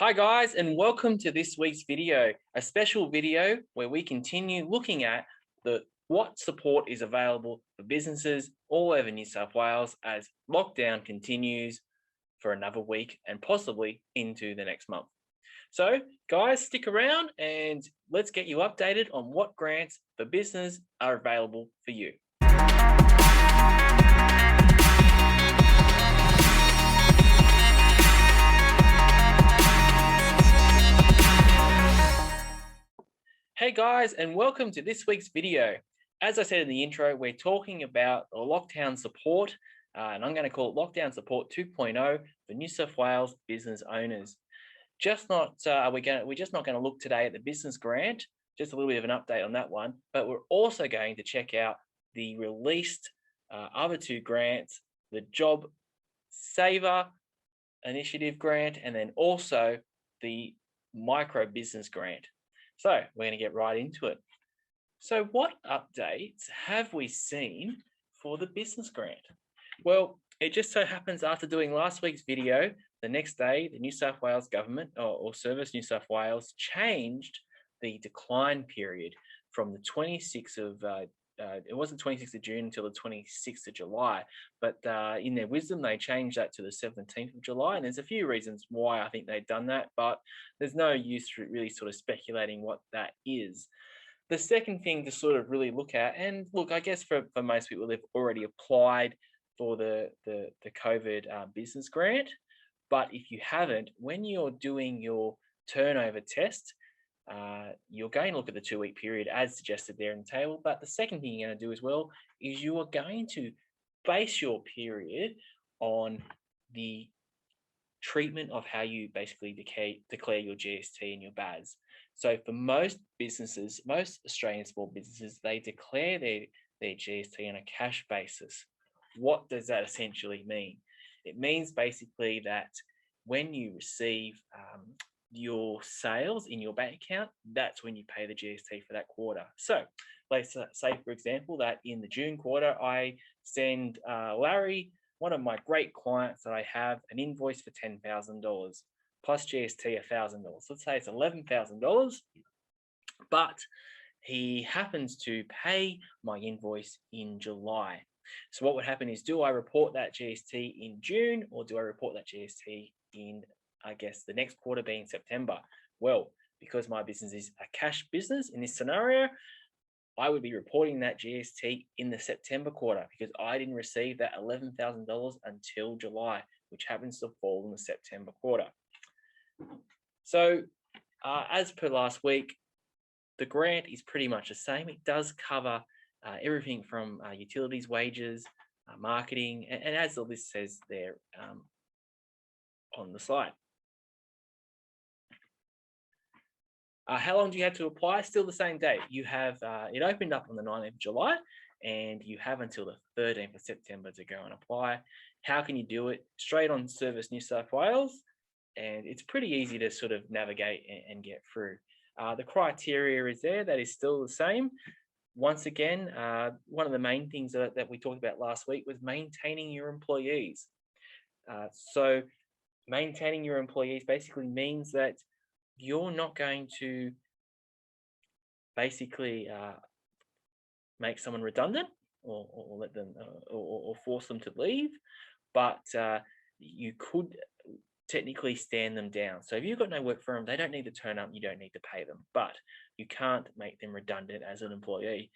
Hi guys, and welcome to this week's video, a special video where we continue looking at what support is available for businesses all over New South Wales as lockdown continues for another week and possibly into the next month. So guys, stick around and let's get you updated on what grants for business are available for you. Hey guys, and welcome to this week's video. As I said in the intro, we're talking about lockdown support, and I'm going to call it Lockdown Support 2.0 for New South Wales business owners. We're just not going to look today at the business grant, just a little bit of an update on that one, but we're also going to check out the released other two grants, the JobSaver initiative grant, and then also the micro business grant. So we're going to get right into it. So what updates have we seen for the business grant? Well, it just so happens after doing last week's video, the next day, the New South Wales Government or Service New South Wales changed the decline period from the 26th of it wasn't 26th of June until the 26th of July, but in their wisdom, they changed that to the 17th of July. And there's a few reasons why I think they've done that, but there's no use for really sort of speculating what that is. The second thing to sort of really look at, and look, I guess for most people, they've already applied for the COVID business grant. But if you haven't, when you're doing your turnover test, you're going to look at the 2-week period as suggested there in the table. But the second thing you're going to do as well is you are going to base your period on the treatment of how you basically declare your GST and your BAS. So for most businesses, most Australian small businesses, they declare their GST on a cash basis. What does that essentially mean? It means basically that when you receive your sales in your bank account, that's when you pay the GST for that quarter. So let's say, for example, that in the June quarter, I send Larry, one of my great clients that I have, an invoice for $10,000 plus GST $1,000. Let's say it's $11,000, but he happens to pay my invoice in July. So what would happen is, do I report that GST in June or do I report that GST in, I guess, the next quarter being September? Well, because my business is a cash business in this scenario, I would be reporting that GST in the September quarter because I didn't receive that $11,000 until July, which happens to fall in the September quarter. So as per last week, the grant is pretty much the same. It does cover everything from utilities, wages, marketing, and as the list says there on the slide. How long do you have to apply? Still the same date. You have it opened up on the 19th of July, and you have until the 13th of September to go and apply. How can you do it? Straight on Service New South Wales, and it's pretty easy to sort of navigate and get through. The criteria is there. That is still the same. Once again, one of the main things that we talked about last week was maintaining your employees. So maintaining your employees basically means that you're not going to basically make someone redundant or let them or force them to leave, but you could technically stand them down. So if you've got no work for them, they don't need to turn up, you don't need to pay them, but you can't make them redundant as an employee.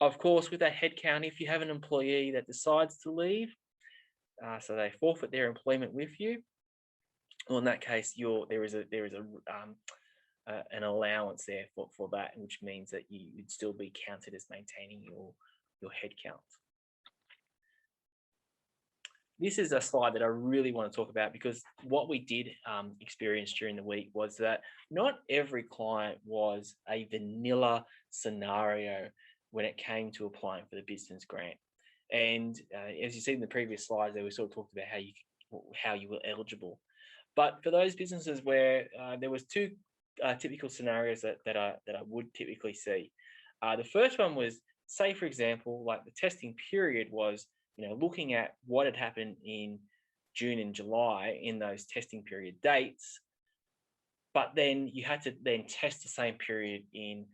Of course, with that headcount, if you have an employee that decides to leave, so they forfeit their employment with you, well, in that case, there is an allowance there for that, which means that you would still be counted as maintaining your headcount. This is a slide that I really want to talk about because what we did experience during the week was that not every client was a vanilla scenario when it came to applying for the business grant. And as you see in the previous slides, they were sort of talked about how you were eligible. But for those businesses where there was two typical scenarios that I would typically see. The first one was, say for example, like the testing period was, looking at what had happened in June and July in those testing period dates, but then you had to then test the same period in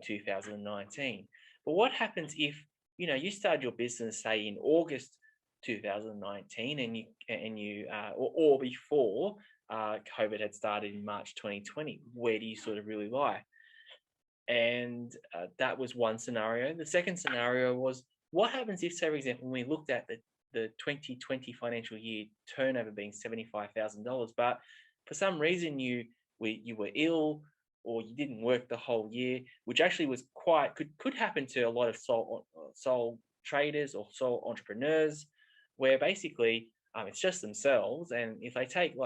2019. But what happens if you started your business, say, in August 2019, and or before COVID had started in March 2020? Where do you sort of really lie? And that was one scenario. The second scenario was, what happens if, say, for example, when we looked at the 2020 financial year turnover being $75,000, but for some reason you were ill, or you didn't work the whole year, which actually was could happen to a lot of sole traders or sole entrepreneurs, where basically it's just themselves, and if they take 2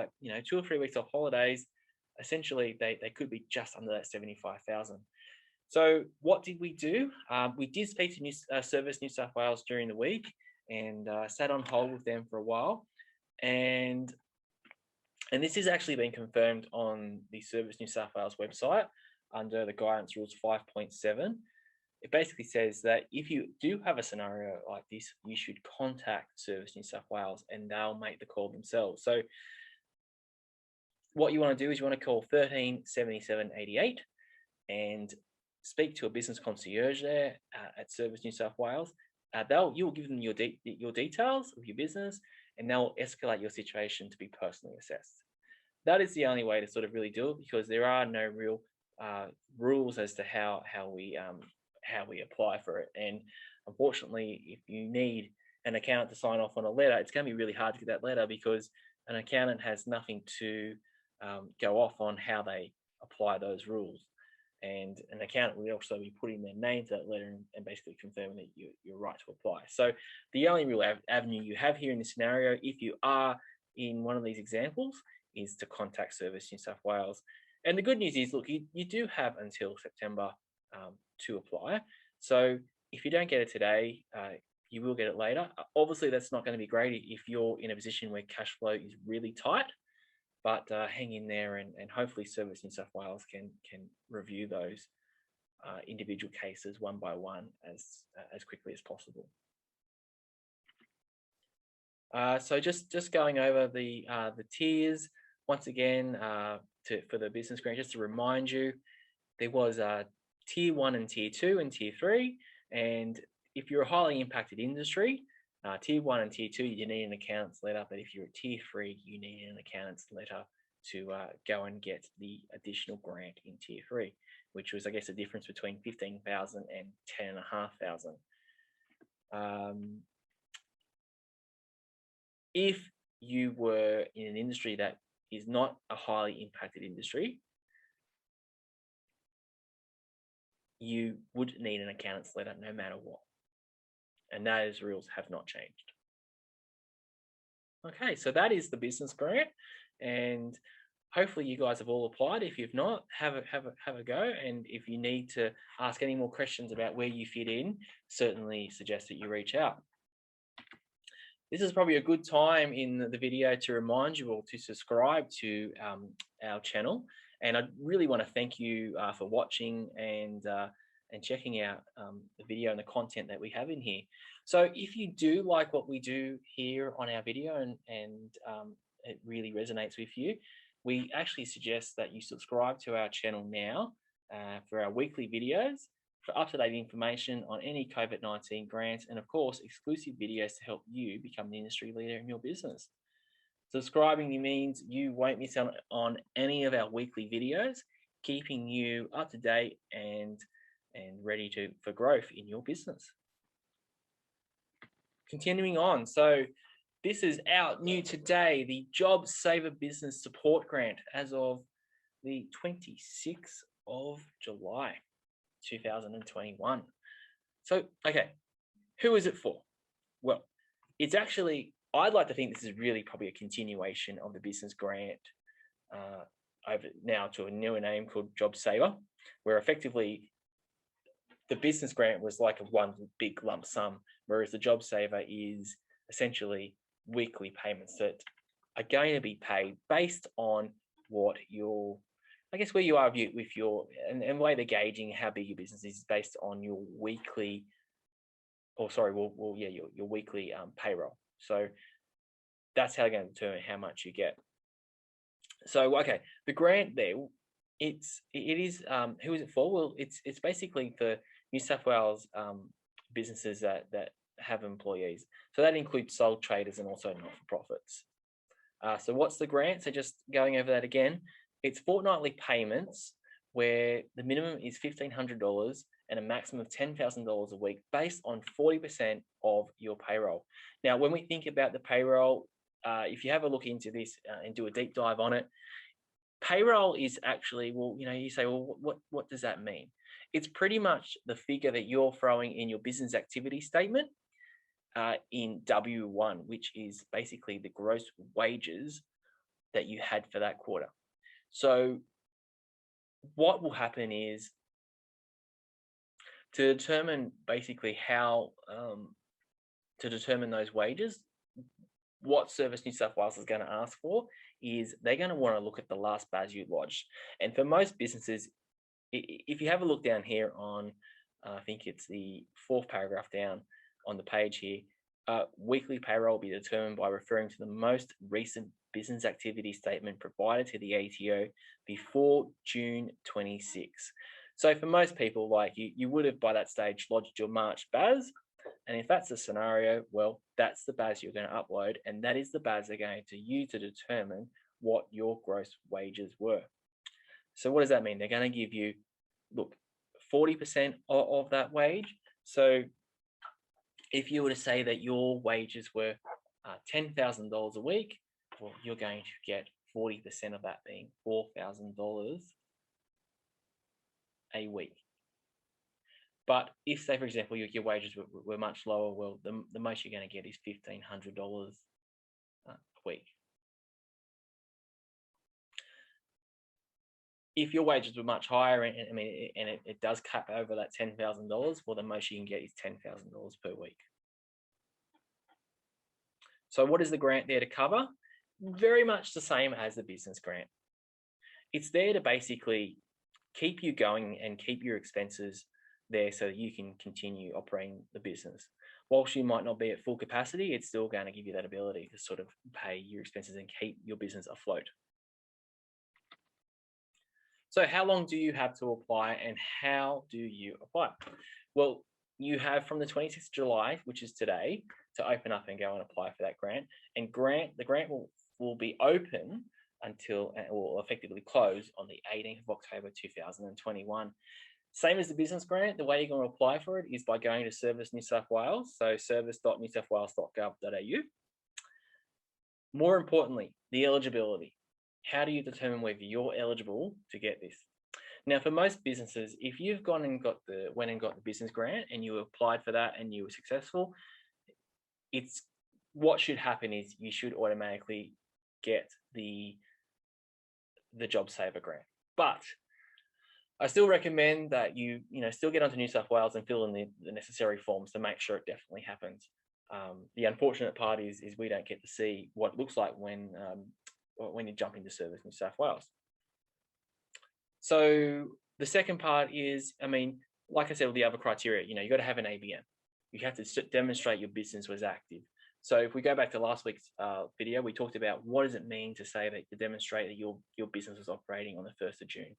or 3 weeks off holidays, essentially they could be just under that 75,000. So what did we do? We did speak to Service New South Wales during the week, and sat on hold with them for a while, and this has actually been confirmed on the Service New South Wales website under the guidance rules 5.7. It basically says that if you do have a scenario like this, you should contact Service New South Wales and they'll make the call themselves. So what you want to do is you want to call 13 77 88 and speak to a business concierge there at Service New South Wales. You'll give them your details of your business, and they'll escalate your situation to be personally assessed. That is the only way to sort of really do it, because there are no real rules as to how we apply for it. And unfortunately, if you need an accountant to sign off on a letter, it's going to be really hard to get that letter, because an accountant has nothing to go off on how they apply those rules. And an accountant will also be putting their name to that letter and basically confirming that you're right to apply. So the only real avenue you have here in this scenario, if you are in one of these examples, is to contact Service New South Wales. And the good news is, look, you do have until September to apply. So if you don't get it today, you will get it later. Obviously, that's not going to be great if you're in a position where cash flow is really tight. But hang in there, and hopefully Service New South Wales can review those individual cases one by one as quickly as possible. So just going over the tiers once again for the business grant, just to remind you, there was tier 1 and tier 2 and tier 3, and if you're a highly impacted industry, tier 1 and tier 2, you need an accountant's letter, but if you're at tier 3, you need an accountant's letter to go and get the additional grant in tier 3, which was, I guess, the difference between 15,000 and 10,500. If you were in an industry that is not a highly impacted industry, you would need an accountant's letter no matter what. And those rules have not changed. Okay, so that is the business grant, and hopefully you guys have all applied. If you've not, have a go, and if you need to ask any more questions about where you fit in, certainly suggest that you reach out. This is probably a good time in the video to remind you all to subscribe to our channel, and I really want to thank you for watching and checking out the video and the content that we have in here. So if you do like what we do here on our video and it really resonates with you, we actually suggest that you subscribe to our channel now for our weekly videos, for up-to-date information on any COVID-19 grants, and of course, exclusive videos to help you become the industry leader in your business. Subscribing means you won't miss out on any of our weekly videos, keeping you up to date and ready for growth in your business. Continuing on, so this is out new today, the JobSaver Business Support Grant as of the 26th of July, 2021. So, okay, who is it for? Well, it's actually, I'd like to think this is really probably a continuation of the business grant over now to a newer name called JobSaver, where effectively the business grant was like a one big lump sum, whereas the JobSaver is essentially weekly payments that are going to be paid based on what your, I guess, where you are with your, and the way they're gauging how big your business is based on your weekly, your weekly payroll. So that's how they're going to determine how much you get. So, okay, the grant there, it is who is it for? Well, it's basically for New South Wales businesses that have employees. So that includes sole traders and also not-for-profits. So what's the grant? So just going over that again, it's fortnightly payments where the minimum is $1,500 and a maximum of $10,000 a week based on 40% of your payroll. Now, when we think about the payroll, if you have a look into this and do a deep dive on it, payroll is actually, well, you say, well, what does that mean? It's pretty much the figure that you're throwing in your business activity statement in W1, which is basically the gross wages that you had for that quarter. So what will happen is, to determine basically how to determine those wages, what Service New South Wales is going to ask for is they're going to want to look at the last BAS you lodged. And for most businesses, if you have a look down here on, I think it's the 4th paragraph down on the page here, weekly payroll will be determined by referring to the most recent business activity statement provided to the ATO before June 26. So for most people, like you would have by that stage lodged your March BAS. And if that's the scenario, well, that's the BAS you're going to upload. And that is the BAS they're going to use to determine what your gross wages were. So what does that mean? They're going to give you, look, 40% of that wage. So if you were to say that your wages were $10,000 a week, well, you're going to get 40% of that being $4,000 a week. But if, say, for example, your wages were much lower, well, the most you're going to get is $1,500 a week. If your wages were much higher, and it does cut over that $10,000, well, the most you can get is $10,000 per week. So what is the grant there to cover? Very much the same as the business grant. It's there to basically keep you going and keep your expenses there so that you can continue operating the business. Whilst you might not be at full capacity, it's still going to give you that ability to sort of pay your expenses and keep your business afloat. So how long do you have to apply and how do you apply? Well, you have from the 26th of July, which is today, to open up and go and apply for that grant. And the grant will be open until, and will effectively close on the 18th of October 2021. Same as the business grant, the way you're going to apply for it is by going to Service New South Wales, so service.newsouthwales.gov.au. More importantly, the eligibility. How do you determine whether you're eligible to get this? Now, for most businesses, if you've gone and went and got the business grant and you applied for that and you were successful, what should happen is you should automatically get the JobSaver grant. But I still recommend that you still get onto New South Wales and fill in the necessary forms to make sure it definitely happens. The unfortunate part is we don't get to see what it looks like when you jump into Service New South Wales. So the second part is, like I said, with the other criteria, you got to have an ABN. You have to demonstrate your business was active. So if we go back to last week's video, we talked about what does it mean to say that you demonstrate that your business was operating on the 1st of June.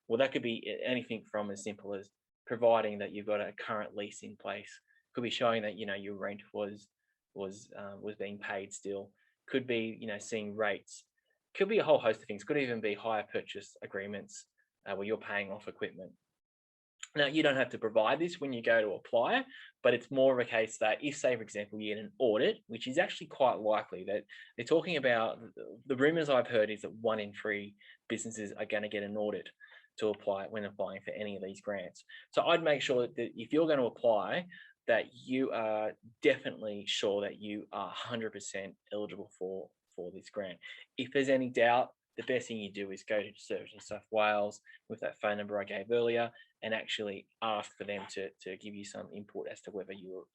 Well, that could be anything from as simple as providing that you've got a current lease in place. Could be showing that your rent was being paid still. Could be seeing rates. Could be a whole host of things. Could even be hire purchase agreements where you're paying off equipment. Now, you don't have to provide this when you go to apply, but it's more of a case that if, say, for example, you get an audit, which is actually quite likely, that they're talking about, the rumors I've heard is that 1 in 3 businesses are going to get an audit to apply when applying for any of these grants. So I'd make sure that if you're going to apply, that you are definitely sure that you are 100% eligible for this grant. If there's any doubt, the best thing you do is go to Service New South Wales with that phone number I gave earlier and actually ask for them to give you some input as to whether you're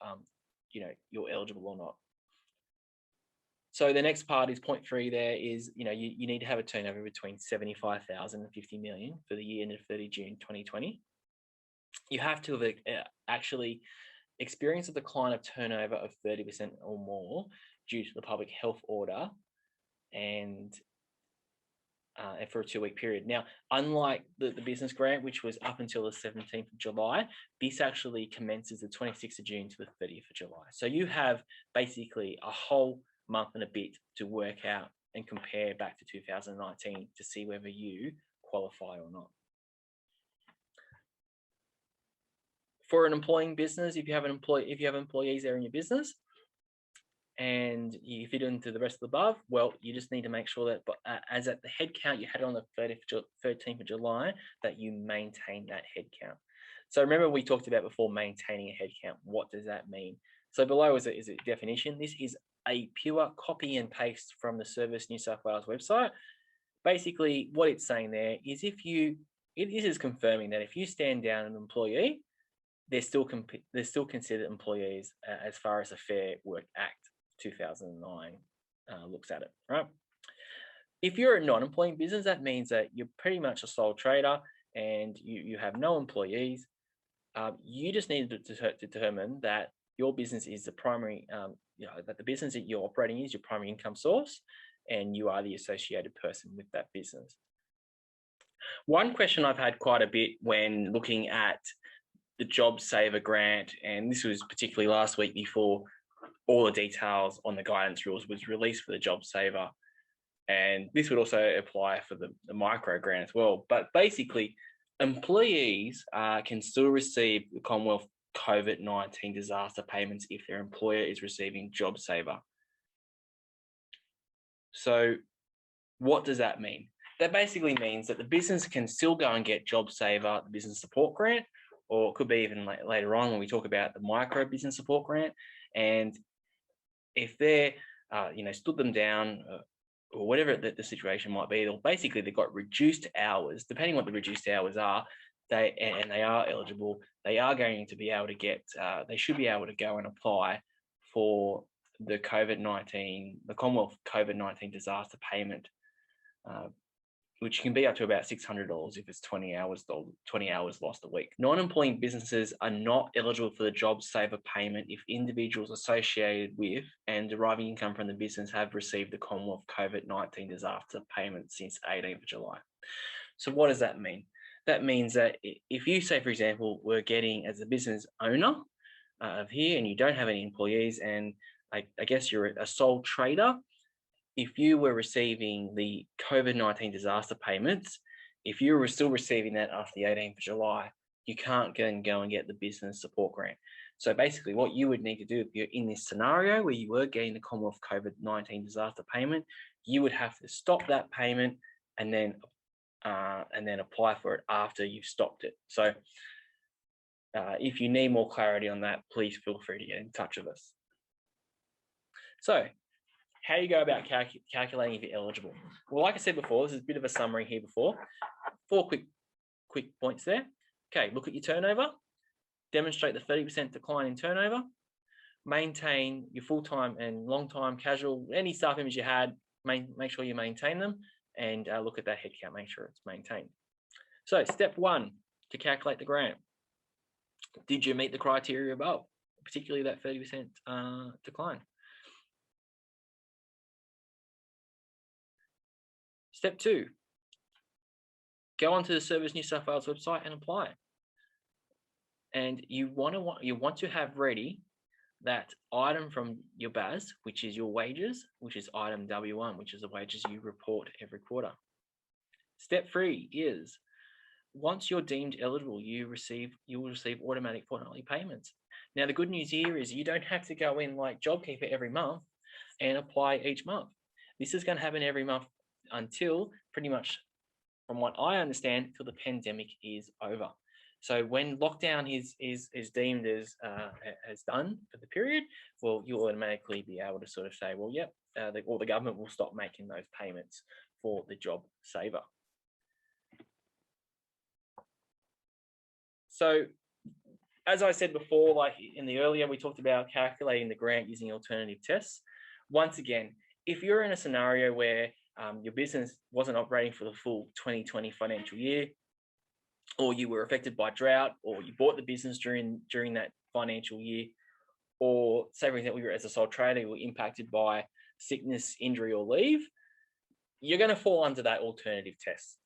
eligible or not. So the next part is point 3 there is, you need to have a turnover between 75,000 and 50 million for the year ended 30 June 2020. You have to have actually experienced a decline of turnover of 30% or more due to the public health order, and for a 2-week period. Now, unlike the business grant, which was up until the 17th of July, this actually commences the 26th of June to the 30th of July. So you have basically a whole month and a bit to work out and compare back to 2019 to see whether you qualify or not. For an employing business, if you have employees there in your business, and you fit into the rest of the above, well, you just need to make sure that, as at the head count you had on the 13th of July, that you maintain that head count. So remember, we talked about before maintaining a head count. What does that mean? So below is a definition. This is a pure copy and paste from the Service New South Wales website. Basically, what it's saying there is it is confirming that if you stand down an employee, they're still considered employees as far as the Fair Work Act 2009 looks at it, right? If you're a non-employing business, that means that you're pretty much a sole trader and you have no employees. You just need to determine that your business is the primary, that the business that you're operating is your primary income source, and you are the associated person with that business. One question I've had quite a bit when looking at the JobSaver grant, and this was particularly last week before all the details on the guidance rules was released for the JobSaver, and this would also apply for the micro grant as well. But basically, employees can still receive the Commonwealth COVID-19 disaster payments if their employer is receiving JobSaver. So what does that mean? That basically means that the business can still go and get JobSaver, the business support grant, or it could be even later on when we talk about the micro business support grant. And if they're, stood them down or whatever the situation might be, they've got reduced hours. Depending on what the reduced hours are, they are eligible. They are going to be able to get. They should be able to go and apply for the Commonwealth COVID-19 disaster payment, which can be up to about $600 if it's 20 hours lost a week. Non-employing businesses are not eligible for the JobSaver payment if individuals associated with and deriving income from the business have received the Commonwealth COVID-19 disaster payment since 18th of July. So what does that mean? That means that if you say, for example, we're getting as a business owner of here and you don't have any employees, and I guess you're a sole trader, if you were receiving the COVID-19 disaster payments, if you were still receiving that after the 18th of July, you can't go and get the business support grant. So basically what you would need to do if you're in this scenario where you were getting the Commonwealth COVID-19 disaster payment, you would have to stop that payment and then apply for it after you've stopped it. So if you need more clarity on that, please feel free to get in touch with us. So how do you go about calculating if you're eligible? Well, like I said before, this is a bit of a summary here before. 4 quick points there. Okay, look at your turnover. Demonstrate the 30% decline in turnover. Maintain your full-time and long-time casual, any staff members you had, make sure you maintain them, and look at that headcount, make sure it's maintained. So step 1 to calculate the grant. Did you meet the criteria above, particularly that 30% decline? Step 2, go onto the Service New South Wales website and apply. And you want to have ready that item from your BAS, which is your wages, which is item W1, which is the wages you report every quarter. Step 3 is once you're deemed eligible, you will receive automatic fortnightly payments. Now the good news here is you don't have to go in like JobKeeper every month and apply each month. This is going to happen every month until pretty much, from what I understand, till the pandemic is over. So when lockdown is deemed as done for the period, well, you'll automatically be able to sort of say, well, yep, the government will stop making those payments for the JobSaver. So as I said before, like in the earlier, we talked about calculating the grant using alternative tests. Once again, if you're in a scenario where your business wasn't operating for the full 2020 financial year, or you were affected by drought, or you bought the business during that financial year, or say, for example, you were as a sole trader, you were impacted by sickness, injury, or leave, you're going to fall under that alternative test,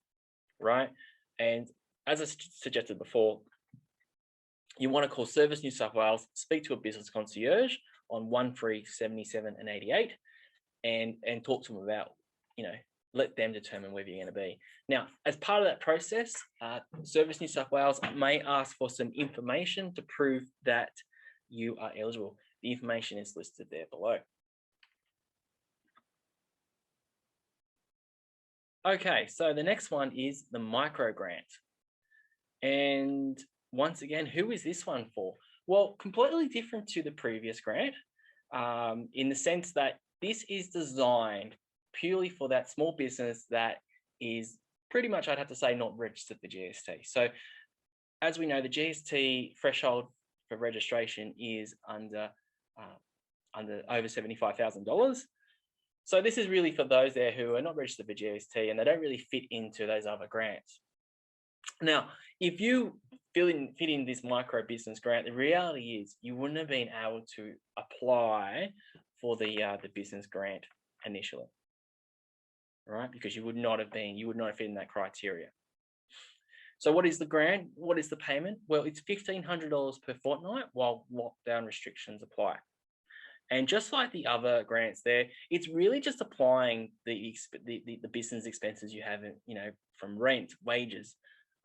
right? And as I suggested before, you want to call Service New South Wales, speak to a business concierge on 1377 and 88, and talk to them about, let them determine whether you're going to be. Now, as part of that process, Service New South Wales may ask for some information to prove that you are eligible. The information is listed there below. Okay, so the next one is the micro grant. And once again, who is this one for? Well, completely different to the previous grant, in the sense that this is designed purely for that small business that is pretty much, I'd have to say, not registered for GST. So as we know, the GST threshold for registration is under over $75,000. So this is really for those there who are not registered for GST and they don't really fit into those other grants. Now, if you fit in this micro business grant, the reality is you wouldn't have been able to apply for the business grant initially, right? Because you would not have fit in that criteria. So what is the grant? What is the payment? Well, it's $1,500 per fortnight while lockdown restrictions apply. And just like the other grants there, it's really just applying the business expenses you have, from rent, wages,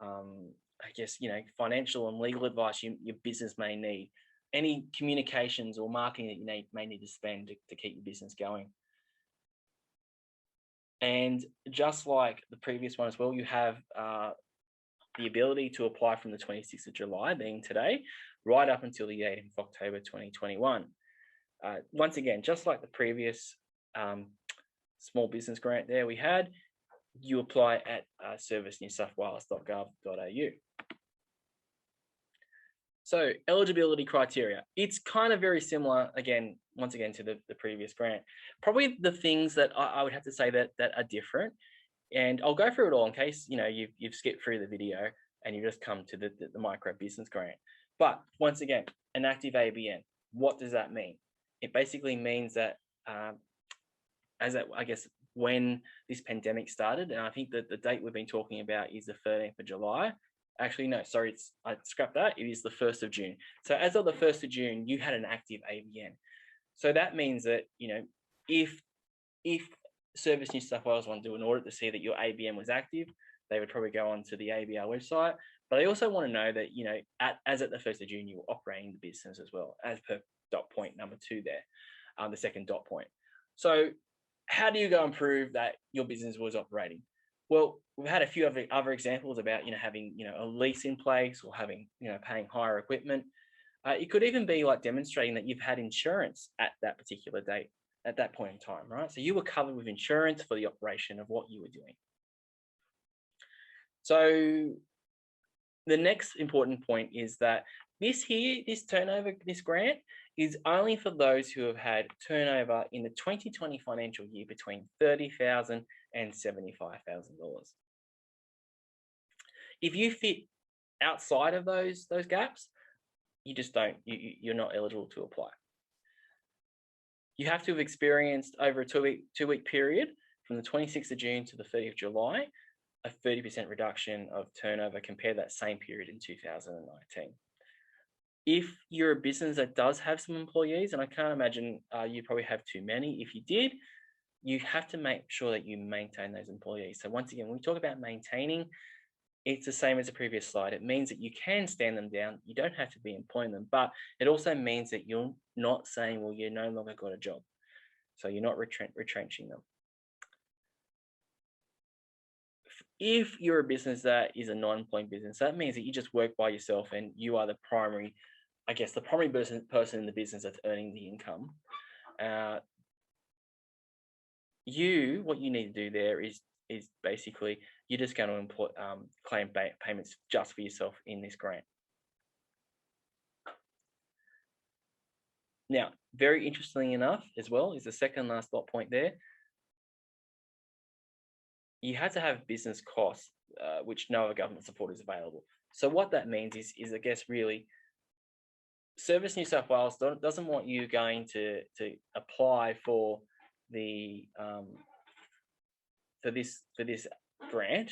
I guess, financial and legal advice your business may need, any communications or marketing that you may need to spend to keep your business going. And just like the previous one as well, you have the ability to apply from the 26th of July, being today, right up until the 18th of October 2021. Once again, just like the previous small business grant there we had, you apply at servicenewsouthwales.gov.au. So eligibility criteria, it's kind of very similar, once again, to the previous grant. Probably the things that I would have to say that are different, and I'll go through it all in case you've skipped through the video and you just come to the micro business grant. But once again, an active ABN, what does that mean? It basically means that when this pandemic started, and I think that the date we've been talking about is the 13th of July. Actually, no, sorry, I scrapped that. It is the 1st of June. So as of the 1st of June, you had an active ABN. So that means that, if Service New South Wales want to do an audit to see that your ABN was active, they would probably go onto the ABR website. But they also want to know that, as at the 1st of June, you were operating the business as well, as per dot point number 2 there, the second dot point. So how do you go and prove that your business was operating? Well, we've had a few other examples about, having, a lease in place or having, paying hire equipment. It could even be like demonstrating that you've had insurance at that particular date, at that point in time, right? So you were covered with insurance for the operation of what you were doing. So the next important point is that this grant is only for those who have had turnover in the 2020 financial year between $30,000 and $75,000. If you fit outside of those gaps, you just you're not eligible to apply. You have to have experienced over a two-week period from the 26th of June to the 30th of July, a 30% reduction of turnover compared to that same period in 2019. If you're a business that does have some employees, and I can't imagine you probably have too many, if you did, you have to make sure that you maintain those employees. So once again, when we talk about maintaining, it's the same as the previous slide. It means that you can stand them down. You don't have to be employing them, but it also means that you're not saying, well, you no longer got a job. So you're not retrenching them. If you're a business that is a non-employing business, that means that you just work by yourself and you are the primary person in the business that's earning the income. What you need to do there is basically you're just going to claim payments just for yourself in this grant. Now, very interestingly enough, as well, is the second last dot point there. You have to have business costs, which no other government support is available. So what that means is I guess really, Service New South Wales doesn't want you going to apply for the for this grant,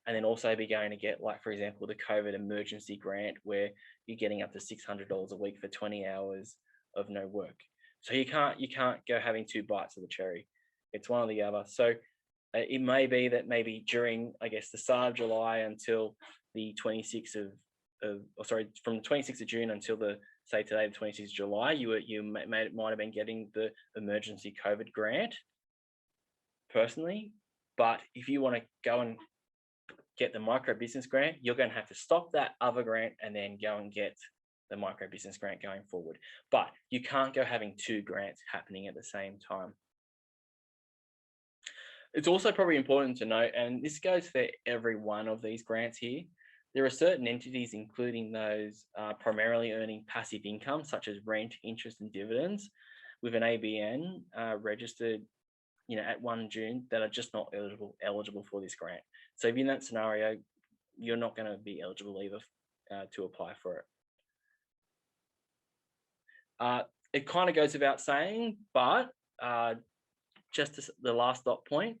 and then also be going to get, like, for example, the COVID emergency grant, where you're getting up to $600 a week for 20 hours of no work. So you can't go having two bites of the cherry. It's one or the other. So it may be that maybe during, I guess, the start of July until the 26th from the 26th of June until say today, the 26th of July, you might have been getting the emergency COVID grant personally. But if you want to go and get the micro business grant, you're going to have to stop that other grant and then go and get the micro business grant going forward. But you can't go having two grants happening at the same time. It's also probably important to note, and this goes for every one of these grants here, there are certain entities, including those primarily earning passive income, such as rent, interest, and dividends, with an ABN registered, at 1 June, that are just not eligible for this grant. So if you're in that scenario, you're not going to be eligible either to apply for it. It kind of goes without saying, but just the last dot point,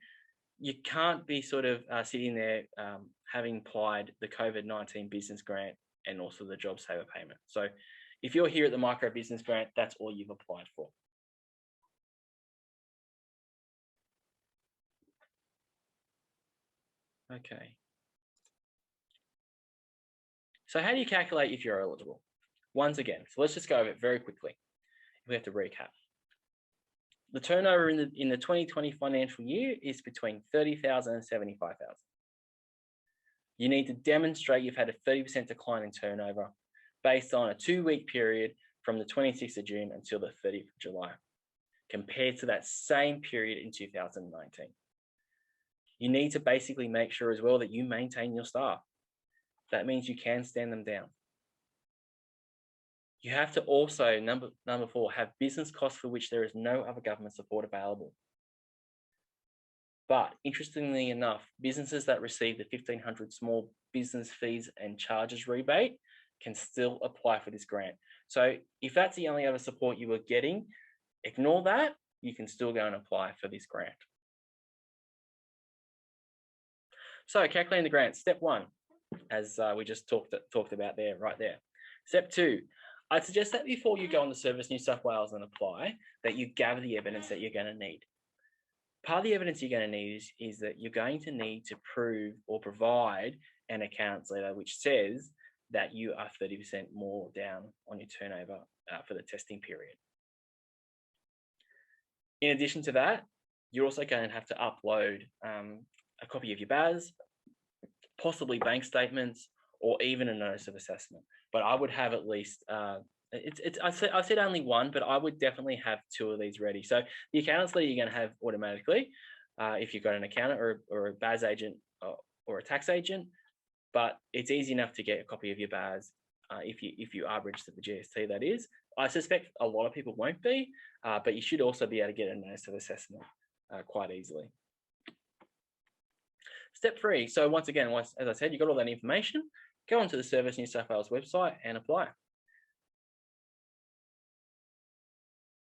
you can't be sort of sitting there having applied the COVID-19 business grant and also the JobSaver payment. So if you're here at the micro business grant, that's all you've applied for. Okay. So how do you calculate if you're eligible? Once again, so let's just go over it very quickly. We have to recap. The turnover in the 2020 financial year is between 30,000 and 75,000. You need to demonstrate you've had a 30% decline in turnover based on a 2-week period from the 26th of June until the 30th of July, compared to that same period in 2019. You need to basically make sure as well that you maintain your staff. That means you can stand them down. You have to also, number 4, have business costs for which there is no other government support available. But interestingly enough, businesses that receive the 1,500 small business fees and charges rebate can still apply for this grant. So if that's the only other support you were getting, ignore that. You can still go and apply for this grant. So calculating the grant, step 1, as we just talked about there, right there. Step 2, I'd suggest that before you go on the Service New South Wales and apply, that you gather the evidence that you're going to need. Part of the evidence you're going to need is that you're going to need to prove or provide an accounts letter which says that you are 30% more down on your turnover for the testing period. In addition to that, you're also going to have to upload a copy of your BAS, possibly bank statements, or even a notice of assessment. But I would have at least, I said only one, but I would definitely have 2 of these ready. So the accountants letter you're going to have automatically if you've got an accountant or a BAS agent or a tax agent, but it's easy enough to get a copy of your BAS if you are registered with GST, that is. I suspect a lot of people won't be, but you should also be able to get a notice of assessment quite easily. Step 3, so once again, as I said, you've got all that information, go onto the Service New South Wales website and apply.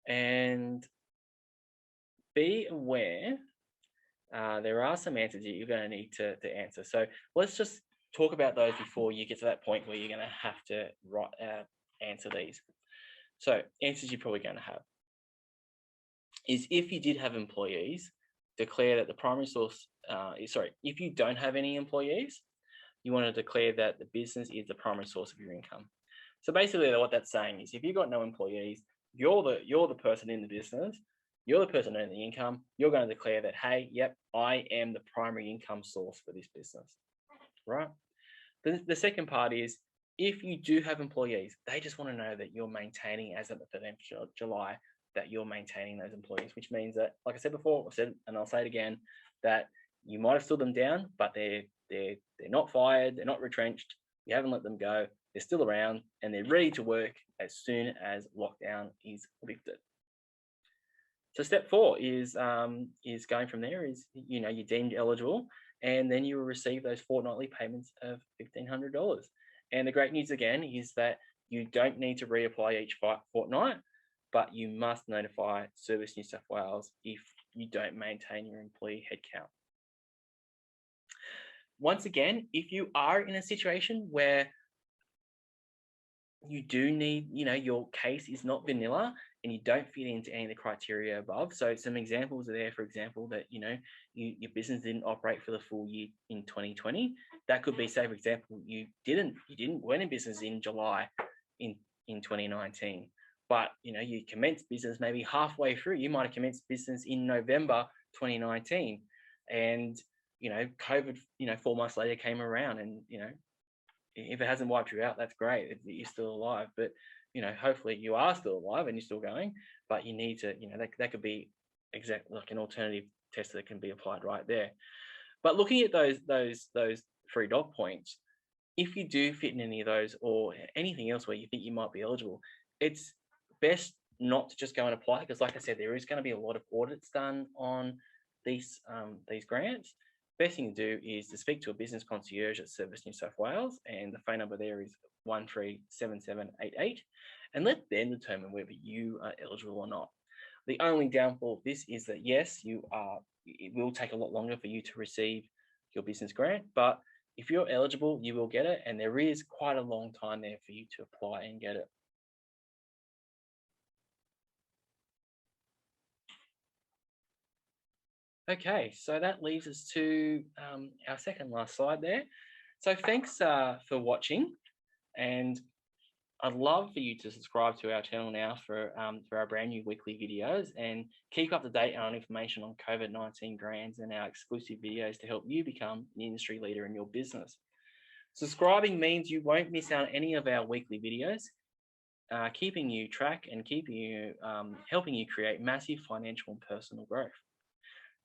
And be aware, there are some answers that you're going to need to answer. So let's just talk about those before you get to that point where you're going to have to answer these. So answers you're probably going to have is, if you did have employees, declare that the primary source, if you don't have any employees, you want to declare that the business is the primary source of your income. So basically what that's saying is, if you've got no employees, you're the person in the business, you're the person earning the income, you're going to declare that, hey, yep, I am the primary income source for this business, right? The second part is, if you do have employees, they just want to know that you're maintaining, as of the 30th of July, that you're maintaining those employees, which means that, like I said before, and I'll say it again, that you might have stood them down, but they're not fired, they're not retrenched, you haven't let them go, they're still around, and they're ready to work as soon as lockdown is lifted. So step 4 is going from there is, you're deemed eligible, and then you will receive those fortnightly payments of $1,500. And the great news again is that you don't need to reapply each fortnight, but you must notify Service New South Wales if you don't maintain your employee headcount. once again, if you are in a situation where you do need, your case is not vanilla and you don't fit into any of the criteria above. So some examples are there, for example, that, your business didn't operate for the full year in 2020. That could be, say, for example, you weren't in business in July in 2019, but, you commenced business maybe halfway through. You might have commenced business in November 2019 and, COVID, 4 months later came around and, if it hasn't wiped you out, that's great. You're still alive, but hopefully you are still alive and you're still going. But you need to, that could be exactly like an alternative test that can be applied right there. But looking at those 3 dot points, if you do fit in any of those or anything else where you think you might be eligible, it's best not to just go and apply because, like I said, there is going to be a lot of audits done on these grants. Best thing to do is to speak to a business concierge at Service New South Wales, and the phone number there is 137788, and let them determine whether you are eligible or not. The only downfall of this is that yes, it will take a lot longer for you to receive your business grant, but if you're eligible, you will get it, and there is quite a long time there for you to apply and get it. Okay, so that leaves us to our second last slide there. So thanks for watching, and I'd love for you to subscribe to our channel now for our brand new weekly videos and keep up to date on information on COVID-19 grants and our exclusive videos to help you become an industry leader in your business. Subscribing means you won't miss out on any of our weekly videos, keeping you track and keeping you helping you create massive financial and personal growth.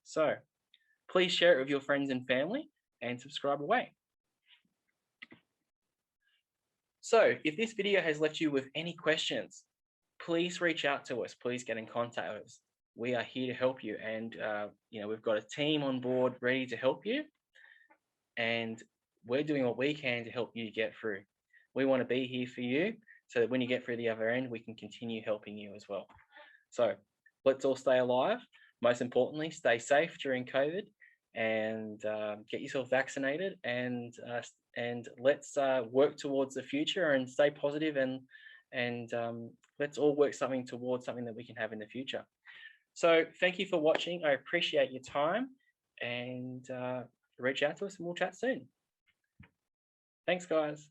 So please share it with your friends and family and subscribe away. So if this video has left you with any questions, please reach out to us. Please get in contact with us. We are here to help you, and we've got a team on board ready to help you, and we're doing what we can to help you get through. We want to be here for you so that when you get through the other end, we can continue helping you as well. So let's all stay alive. Most importantly, stay safe during COVID, and get yourself vaccinated, and let's work towards the future and stay positive, and let's all work towards something that we can have in the future. So thank you for watching. I appreciate your time, and reach out to us and we'll chat soon. Thanks, guys.